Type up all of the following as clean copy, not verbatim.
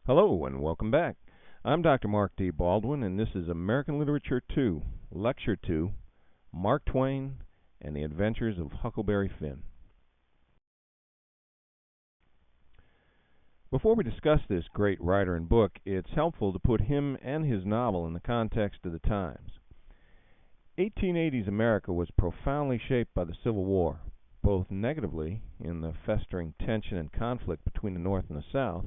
Hello and welcome back. I'm Dr. Mark D. Baldwin, and this is American Literature 2, Lecture 2, Mark Twain and the Adventures of Huckleberry Finn. Before we discuss this great writer and book, it's helpful to put him and his novel in the context of the times. 1880s America was profoundly shaped by the Civil War, both negatively in the festering tension and conflict between the North and the South,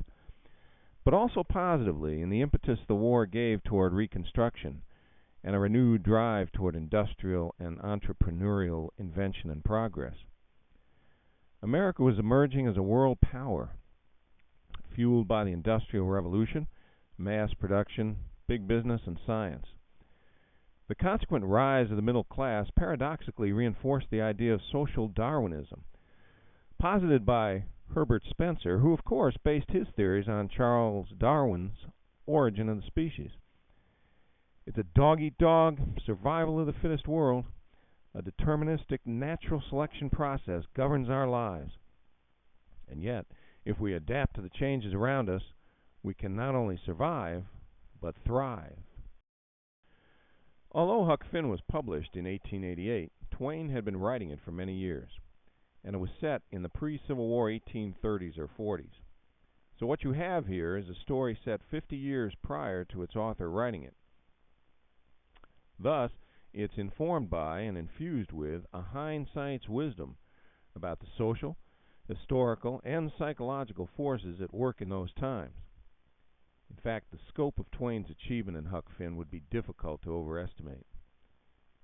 but also positively in the impetus the war gave toward Reconstruction and a renewed drive toward industrial and entrepreneurial invention and progress. America was emerging as a world power, fueled by the Industrial Revolution, mass production, big business, and science. The consequent rise of the middle class paradoxically reinforced the idea of social Darwinism, posited by Herbert Spencer, who of course based his theories on Charles Darwin's Origin of the Species. It's a dog-eat-dog, survival of the fittest world. A deterministic natural selection process governs our lives. And yet, if we adapt to the changes around us, we can not only survive, but thrive. Although Huck Finn was published in 1888, Twain had been writing it for many years, and it was set in the pre-Civil War 1830s or 40s. So what you have here is a story set 50 years prior to its author writing it. Thus, it's informed by and infused with a hindsight's wisdom about the social, historical, and psychological forces at work in those times. In fact, the scope of Twain's achievement in Huck Finn would be difficult to overestimate.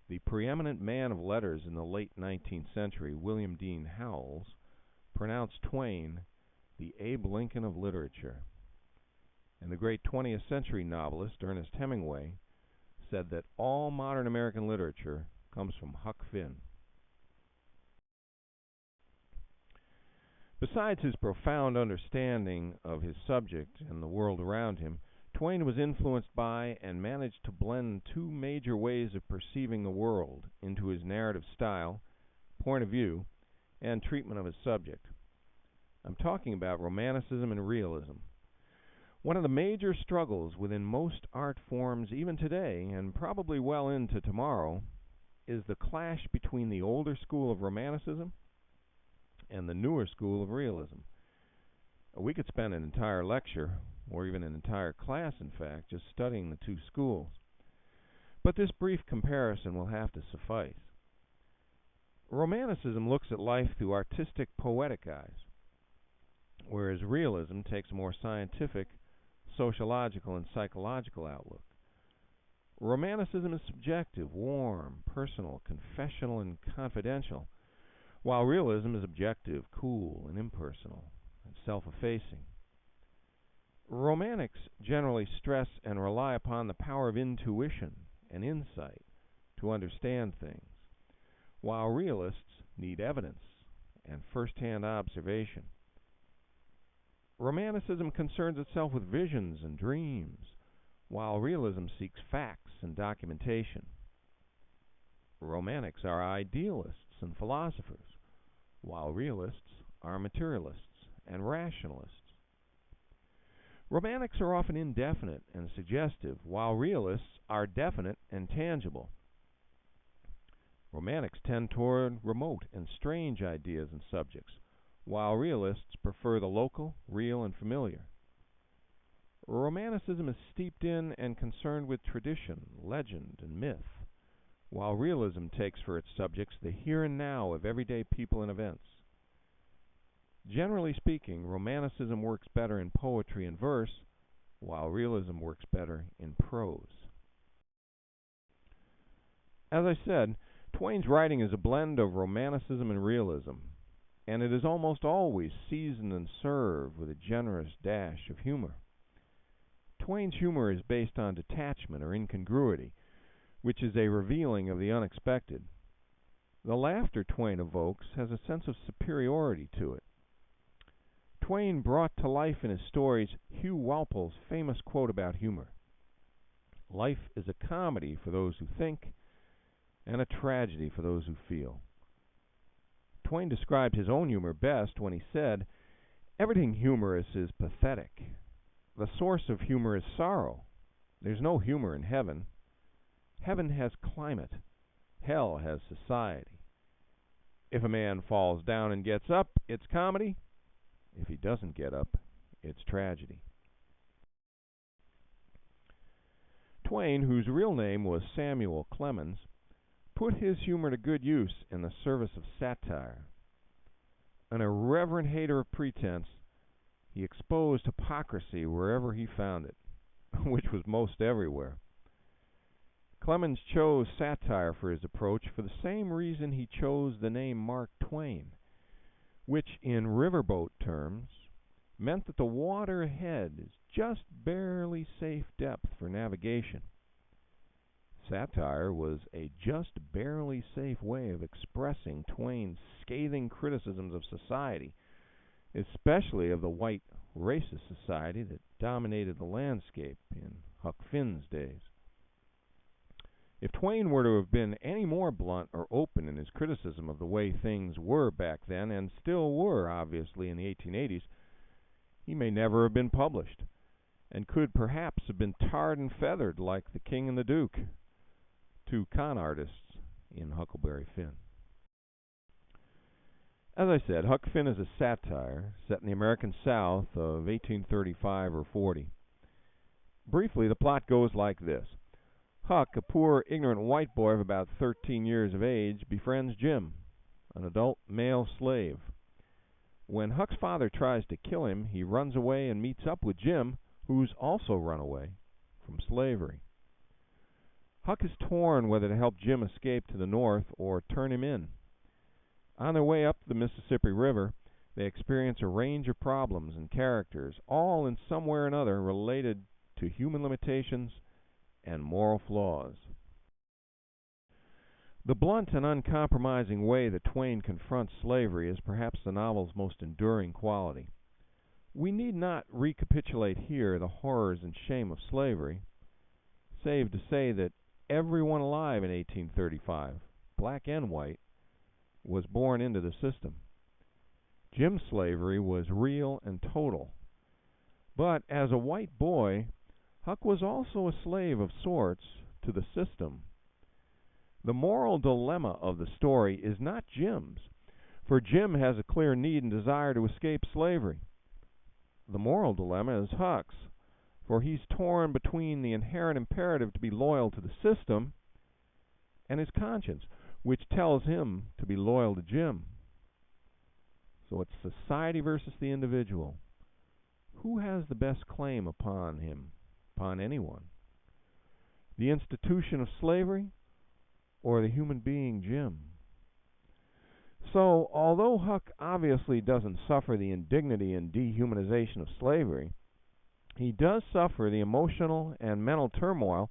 The preeminent man of letters in the late 19th century, William Dean Howells, pronounced Twain the Abe Lincoln of literature. And the great 20th century novelist, Ernest Hemingway, said that all modern American literature comes from Huck Finn. Besides his profound understanding of his subject and the world around him, Twain was influenced by and managed to blend two major ways of perceiving the world into his narrative style, point of view, and treatment of his subject. I'm talking about Romanticism and Realism. One of the major struggles within most art forms even today, and probably well into tomorrow, is the clash between the older school of Romanticism and the newer school of Realism. We could spend an entire lecture, or even an entire class, in fact, just studying the two schools. But this brief comparison will have to suffice. Romanticism looks at life through artistic, poetic eyes, whereas realism takes a more scientific, sociological, and psychological outlook. Romanticism is subjective, warm, personal, confessional, and confidential, while realism is objective, cool, and impersonal, and self-effacing. Romantics generally stress and rely upon the power of intuition and insight to understand things, while realists need evidence and first-hand observation. Romanticism concerns itself with visions and dreams, while realism seeks facts and documentation. Romantics are idealists and philosophers, while realists are materialists and rationalists. Romantics are often indefinite and suggestive, while realists are definite and tangible. Romantics tend toward remote and strange ideas and subjects, while realists prefer the local, real, and familiar. Romanticism is steeped in and concerned with tradition, legend, and myth, while realism takes for its subjects the here and now of everyday people and events. Generally speaking, Romanticism works better in poetry and verse, while realism works better in prose. As I said, Twain's writing is a blend of Romanticism and realism, and it is almost always seasoned and served with a generous dash of humor. Twain's humor is based on detachment or incongruity, which is a revealing of the unexpected. The laughter Twain evokes has a sense of superiority to it. Twain brought to life in his stories Hugh Walpole's famous quote about humor: "Life is a comedy for those who think, and a tragedy for those who feel." Twain described his own humor best when he said, "Everything humorous is pathetic. the source of humor is sorrow. There's no humor in heaven. Heaven has climate. Hell has society. If a man falls down and gets up, it's comedy. If he doesn't get up, it's tragedy. Twain, whose real name was Samuel Clemens, put his humor to good use in the service of satire. An irreverent hater of pretense, he exposed hypocrisy wherever he found it, which was most everywhere. Clemens chose satire for his approach for the same reason he chose the name Mark Twain, which in riverboat terms meant that the water ahead is just barely safe depth for navigation. Satire was a just barely safe way of expressing Twain's scathing criticisms of society, especially of the white racist society that dominated the landscape in Huck Finn's days. If Twain were to have been any more blunt or open in his criticism of the way things were back then, and still were, obviously, in the 1880s, he may never have been published, and could perhaps have been tarred and feathered like the King and the Duke, two con artists in Huckleberry Finn. As I said, Huck Finn is a satire set in the American South of 1835 or 40. Briefly, the plot goes like this. Huck, a poor, ignorant white boy of about 13 years of age, befriends Jim, an adult male slave. When Huck's father tries to kill him, he runs away and meets up with Jim, who's also run away from slavery. Huck is torn whether to help Jim escape to the north or turn him in. On their way up the Mississippi River, they experience a range of problems and characters, all in some way or another related to human limitations and moral flaws. The blunt and uncompromising way that Twain confronts slavery is perhaps the novel's most enduring quality. We need not recapitulate here the horrors and shame of slavery, save to say that everyone alive in 1835, black and white, was born into the system. Jim's slavery was real and total. But as a white boy, Huck was also a slave of sorts to the system. The moral dilemma of the story is not Jim's, for Jim has a clear need and desire to escape slavery. The moral dilemma is Huck's, for he's torn between the inherent imperative to be loyal to the system and his conscience, which tells him to be loyal to Jim. So it's society versus the individual. Who has the best claim upon him, upon anyone? The institution of slavery or the human being Jim? So, although Huck obviously doesn't suffer the indignity and dehumanization of slavery, he does suffer the emotional and mental turmoil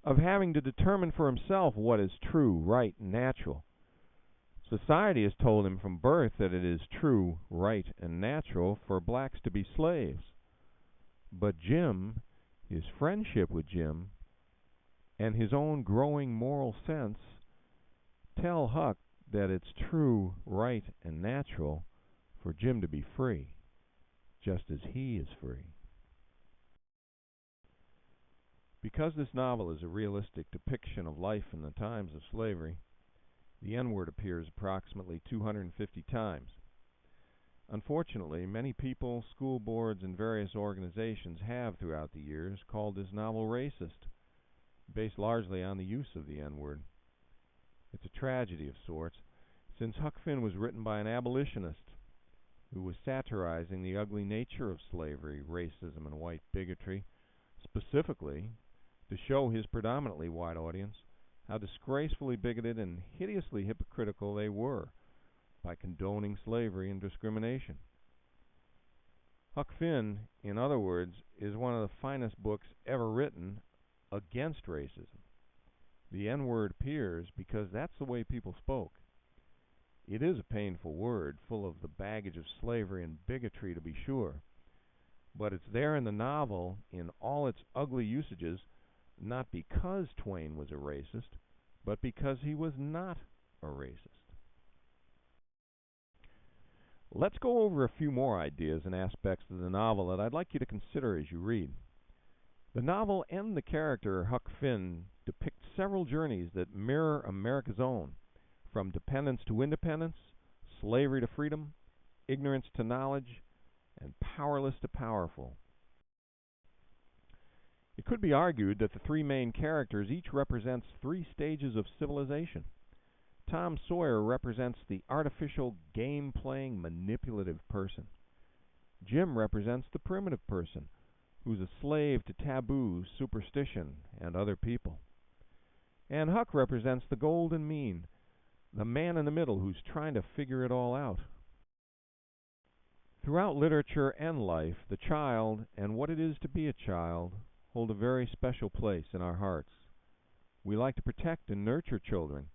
of having to determine for himself what is true, right, and natural. Society has told him from birth that it is true, right, and natural for blacks to be slaves. But Jim, his friendship with Jim, and his own growing moral sense tell Huck that it's true, right, and natural for Jim to be free, just as he is free. Because this novel is a realistic depiction of life in the times of slavery, the N-word appears approximately 250 times. Unfortunately, many people, school boards, and various organizations have, throughout the years, called this novel racist, based largely on the use of the N-word. It's a tragedy of sorts, since Huck Finn was written by an abolitionist who was satirizing the ugly nature of slavery, racism, and white bigotry, specifically to show his predominantly white audience how disgracefully bigoted and hideously hypocritical they were by condoning slavery and discrimination. Huck Finn, in other words, is one of the finest books ever written against racism. The N-word appears because that's the way people spoke. It is a painful word, full of the baggage of slavery and bigotry, to be sure, but it's there in the novel in all its ugly usages, not because Twain was a racist, but because he was not a racist. Let's go over a few more ideas and aspects of the novel that I'd like you to consider as you read. The novel and the character Huck Finn depict several journeys that mirror America's own, from dependence to independence, slavery to freedom, ignorance to knowledge, and powerless to powerful. It could be argued that the three main characters each represents three stages of civilization. Tom Sawyer represents the artificial, game-playing, manipulative person. Jim represents the primitive person, who's a slave to taboo, superstition, and other people. And Huck represents the golden mean, the man in the middle who's trying to figure it all out. Throughout literature and life, the child and what it is to be a child hold a very special place in our hearts. We like to protect and nurture children,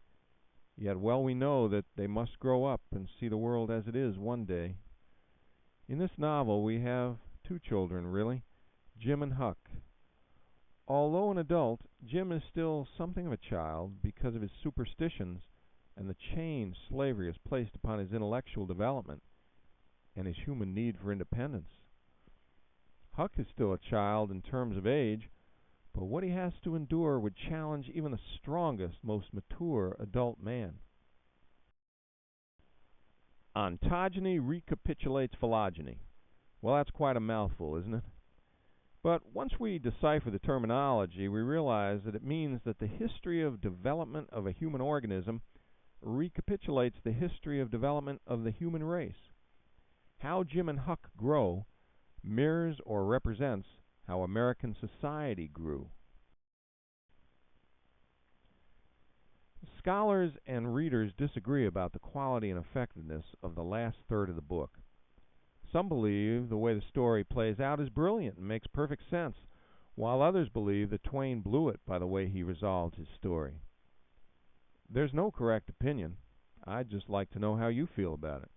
yet well we know that they must grow up and see the world as it is one day. In this novel we have two children, really, Jim and Huck. Although an adult, Jim is still something of a child because of his superstitions and the chain slavery has placed upon his intellectual development and his human need for independence. Huck is still a child in terms of age, but what he has to endure would challenge even the strongest, most mature adult man. Ontogeny recapitulates phylogeny. Well, that's quite a mouthful, isn't it? But once we decipher the terminology, we realize that it means that the history of development of a human organism recapitulates the history of development of the human race. How Jim and Huck grow mirrors or represents how American society grew. Scholars and readers disagree about the quality and effectiveness of the last third of the book. Some believe the way the story plays out is brilliant and makes perfect sense, while others believe that Twain blew it by the way he resolved his story. There's no correct opinion. I'd just like to know how you feel about it.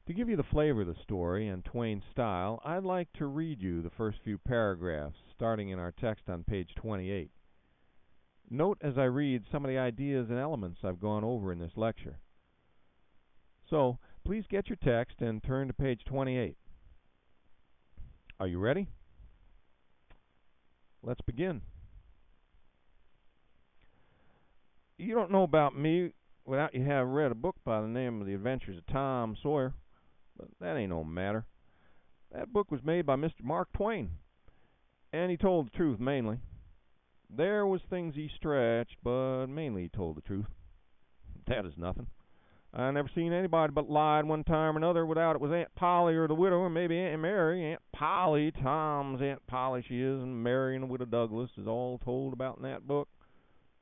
To give you the flavor of the story and Twain's style, I'd like to read you the first few paragraphs, starting in our text on page 28. Note as I read some of the ideas and elements I've gone over in this lecture. So, please get your text and turn to page 28. Are you ready? Let's begin. You don't know about me without you have read a book by the name of The Adventures of Tom Sawyer. But that ain't no matter. That book was made by Mr. Mark Twain, and he told the truth mainly. There was things he stretched, but mainly he told the truth. That is nothing. I never seen anybody but lied one time or another without it was Aunt Polly or the widow or maybe Aunt Mary. Aunt Polly, Tom's Aunt Polly she is, and Mary and the widow Douglas is all told about in that book,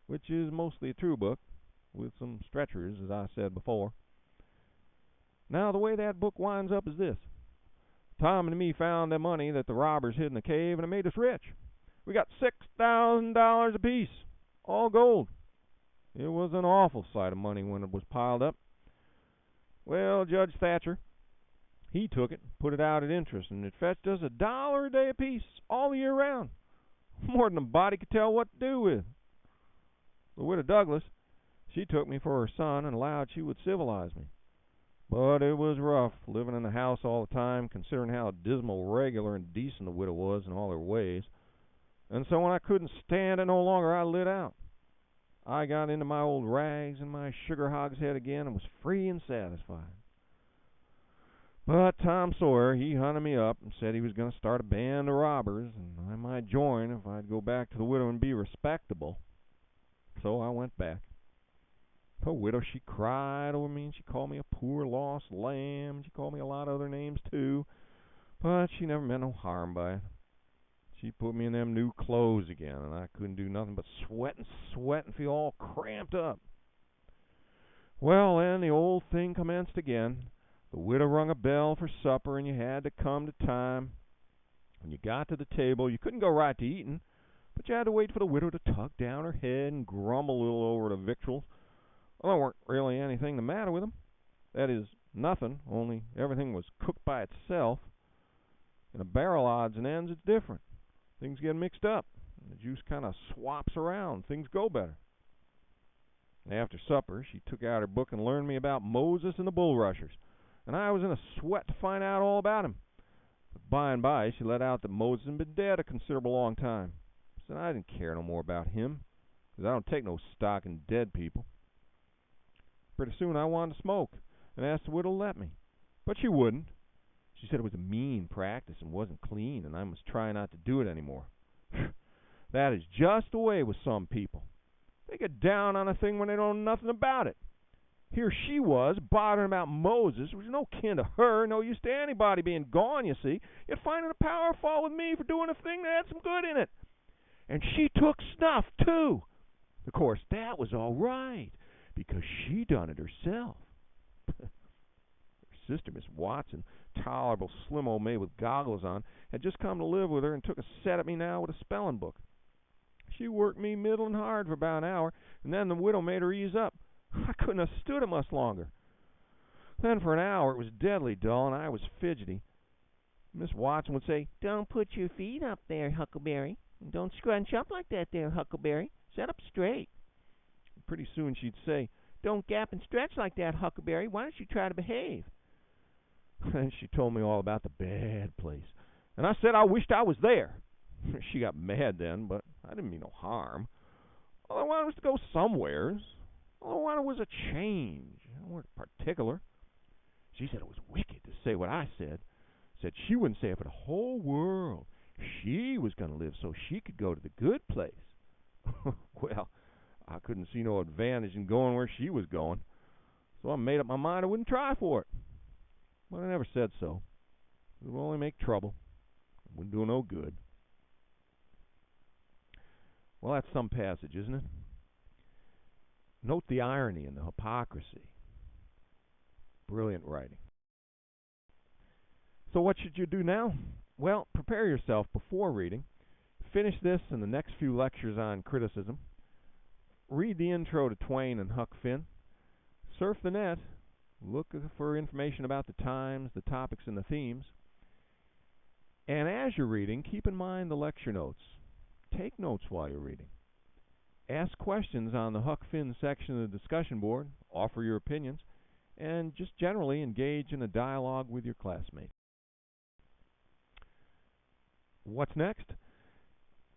which is mostly a true book, with some stretchers, as I said before. Now, the way that book winds up is this. Tom and me found the money that the robbers hid in the cave, and it made us rich. We got $6,000 apiece, all gold. It was an awful sight of money when it was piled up. Well, Judge Thatcher, he took it, put it out at interest, and it fetched us $1 a day apiece, all year round. More than a body could tell what to do with. The widow Douglas, she took me for her son and allowed she would civilize me. But it was rough, living in the house all the time, considering how dismal, regular, and decent the widow was in all her ways. And so when I couldn't stand it no longer, I lit out. I got into my old rags and my sugar hogshead again and was free and satisfied. But Tom Sawyer, he hunted me up and said he was going to start a band of robbers, and I might join if I'd go back to the widow and be respectable. So I went back. The widow, she cried over me, and she called me a poor lost lamb. She called me a lot of other names, too. But she never meant no harm by it. She put me in them new clothes again, and I couldn't do nothing but sweat and feel all cramped up. Well, then the old thing commenced again. The widow rung a bell for supper, and you had to come to time. When you got to the table, you couldn't go right to eating, but you had to wait for the widow to tuck down her head and grumble a little over the victuals. Well, there weren't really anything the matter with them. That is, nothing, only everything was cooked by itself. In a barrel odds and ends, it's different. Things get mixed up. The juice kind of swaps around. Things go better. After supper, she took out her book and learned me about Moses and the bulrushers, and I was in a sweat to find out all about him. But by and by, she let out that Moses had been dead a considerable long time. I said I didn't care no more about him, because I don't take no stock in dead people. Pretty soon I wanted to smoke, and asked the widow to let me, but she wouldn't. She said it was a mean practice and wasn't clean, and I must try not to do it any more. That is just the way with some people. They get down on a thing when they don't know nothing about it. Here she was, bothering about Moses, which was no kin to her, no use to anybody being gone, you see, yet finding a power fault with me for doing a thing that had some good in it. And she took snuff, too. Of course, that was all right, because she done it herself. Her sister, Miss Watson, tolerable slim old maid with goggles on, had just come to live with her and took a set at me now with a spelling book. She worked me middling hard for about an hour, and then the widow made her ease up. I couldn't have stood it much longer. Then for an hour it was deadly dull, and I was fidgety. Miss Watson would say, "Don't put your feet up there, Huckleberry. Don't scrunch up like that there, Huckleberry. Set up straight." And pretty soon she'd say, "Don't gap and stretch like that, Huckleberry. Why don't you try to behave?" Then she told me all about the bad place, and I said I wished I was there. She got mad then, but I didn't mean no harm. All I wanted was to go somewheres. All I wanted was a change. I weren't particular. She said it was wicked to say what I said. Said she wouldn't say it for the whole world. She was going to live so she could go to the good place. Well, I couldn't see no advantage in going where she was going, so I made up my mind I wouldn't try for it. But I never said so. It would only make trouble. It wouldn't do no good. Well, that's some passage, isn't it? Note the irony and the hypocrisy. Brilliant writing. So what should you do now? Well, prepare yourself before reading. Finish this and the next few lectures on criticism. Read the intro to Twain and Huck Finn. Surf the net. Look for information about the times, the topics, and the themes. And as you're reading, keep in mind the lecture notes. Take notes while you're reading. Ask questions on the Huck Finn section of the discussion board. Offer your opinions. And just generally engage in a dialogue with your classmates. What's next?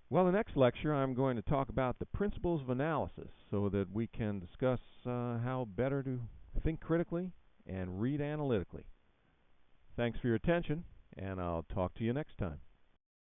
Well, the next lecture I'm going to talk about the principles of analysis so that we can discuss how better to think critically and read analytically. Thanks for your attention, and I'll talk to you next time.